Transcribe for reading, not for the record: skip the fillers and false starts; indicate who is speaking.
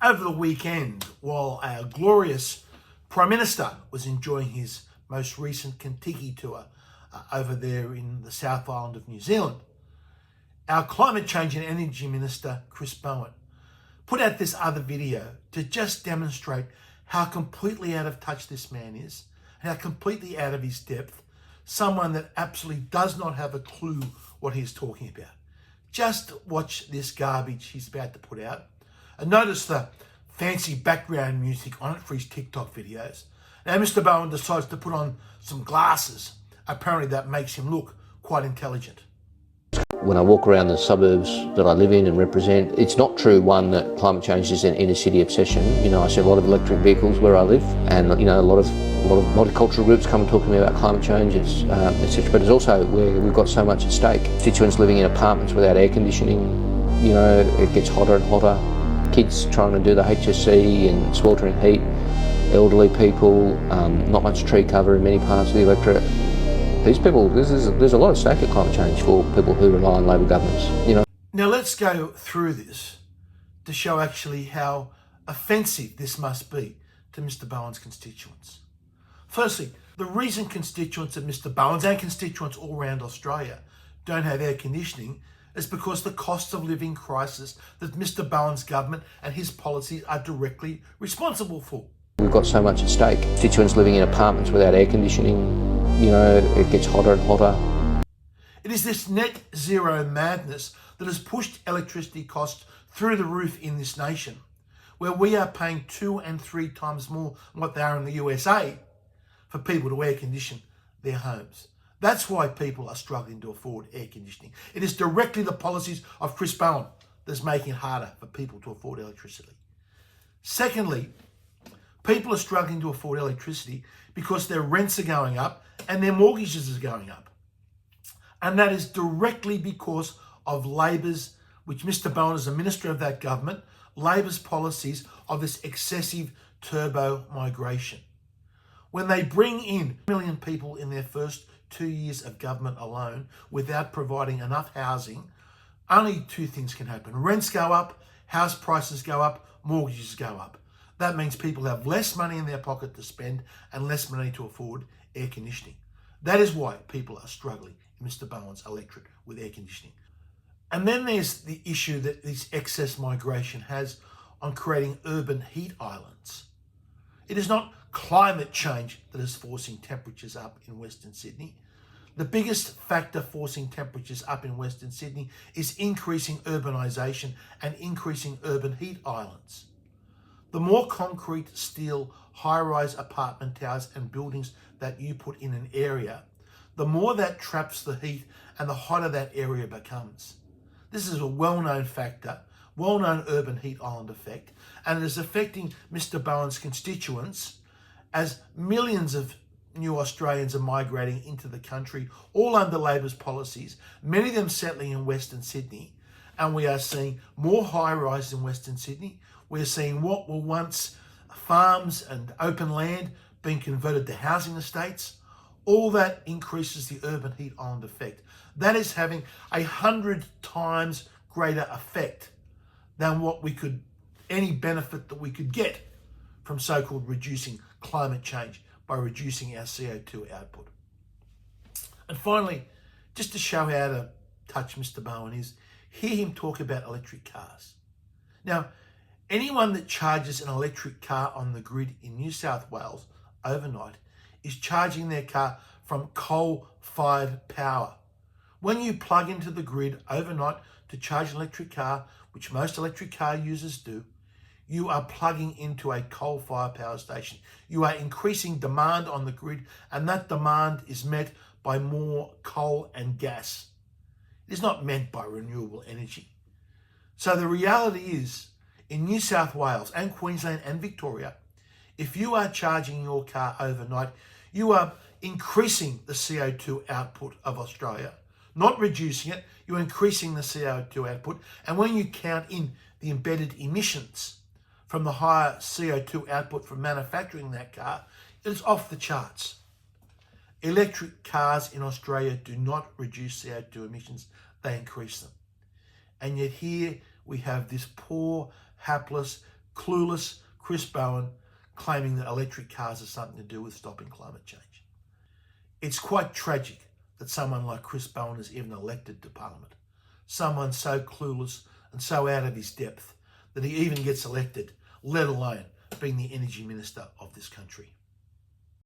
Speaker 1: Over the weekend, while our glorious Prime Minister was enjoying his most recent Contiki tour over there in the South Island of New Zealand, our Climate Change and Energy Minister, Chris Bowen, put out this other video to just demonstrate how completely out of touch this man is, how completely out of his depth, someone that absolutely does not have a clue what he's talking about. Just watch this garbage he's about to put out. And notice the fancy background music on it for his TikTok videos. Now, Mr. Bowen decides to put on some glasses. Apparently that makes him look quite intelligent.
Speaker 2: When I walk around the suburbs that I live in and represent, it's not true, one, that climate change is an inner city obsession. You know, I see a lot of electric vehicles where I live, and you know, a lot of multicultural groups come and talk to me about climate change, etc. But it's also where we've got so much at stake. Constituents living in apartments without air conditioning, you know, it gets hotter and hotter. Kids trying to do the HSC and sweltering heat, elderly people, not much tree cover in many parts of the electorate. These people, there's a lot of stake at climate change for people who rely on Labor governments, you know.
Speaker 1: Now let's go through this to show actually how offensive this must be to Mr. Bowen's constituents. Firstly, the reason constituents of Mr. Bowen's and constituents all around Australia don't have air conditioning is because the cost of living crisis that Mr. Bowen's government and his policies are directly responsible for.
Speaker 2: We've got so much at stake. Constituents living in apartments without air conditioning, you know, it gets hotter and hotter.
Speaker 1: It is this net zero madness that has pushed electricity costs through the roof in this nation, where we are paying 2 and 3 times more than what they are in the USA for people to air condition their homes. That's why people are struggling to afford air conditioning. It is directly the policies of Chris Bowen that's making it harder for people to afford electricity. Secondly, people are struggling to afford electricity because their rents are going up and their mortgages are going up. And that is directly because of Labor's, which Mr. Bowen is a minister of that government, Labor's policies of this excessive turbo migration. When they bring in 1 million people in their first 2 years of government alone without providing enough housing, only 2 things can happen. Rents go up, house prices go up, mortgages go up. That means people have less money in their pocket to spend and less money to afford air conditioning. That is why people are struggling in Mr. Bowen's electorate with air conditioning. And then there's the issue that this excess migration has on creating urban heat islands. It is not climate change that is forcing temperatures up in Western Sydney. The biggest factor forcing temperatures up in Western Sydney is increasing urbanisation and increasing urban heat islands. The more concrete, steel, high-rise apartment towers and buildings that you put in an area, the more that traps the heat and the hotter that area becomes. This is a well-known factor, well-known urban heat island effect, and it is affecting Mr. Bowen's constituents as millions of new Australians are migrating into the country, all under Labor's policies, many of them settling in Western Sydney, and we are seeing more high-rise in Western Sydney. We're seeing what were once farms and open land being converted to housing estates. All that increases the urban heat island effect. That is having 100 times greater effect than any benefit that we could get from so-called reducing climate change by reducing our CO2 output. And finally, just to show how out of touch Mr. Bowen is, hear him talk about electric cars. Now, anyone that charges an electric car on the grid in New South Wales overnight is charging their car from coal-fired power. When you plug into the grid overnight to charge an electric car, which most electric car users do, you are plugging into a coal-fired power station. You are increasing demand on the grid, and that demand is met by more coal and gas. It is not meant by renewable energy. So the reality is, in New South Wales and Queensland and Victoria, if you are charging your car overnight, you are increasing the CO2 output of Australia, not reducing it. You're increasing the CO2 output. And when you count in the embedded emissions from the higher CO2 output from manufacturing that car, it's off the charts. Electric cars in Australia do not reduce CO2 emissions, they increase them. And yet here we have this poor, hapless, clueless Chris Bowen claiming that electric cars are something to do with stopping climate change. It's quite tragic that someone like Chris Bowen is even elected to Parliament. Someone so clueless and so out of his depth that he even gets elected, let alone being the Energy Minister of this country.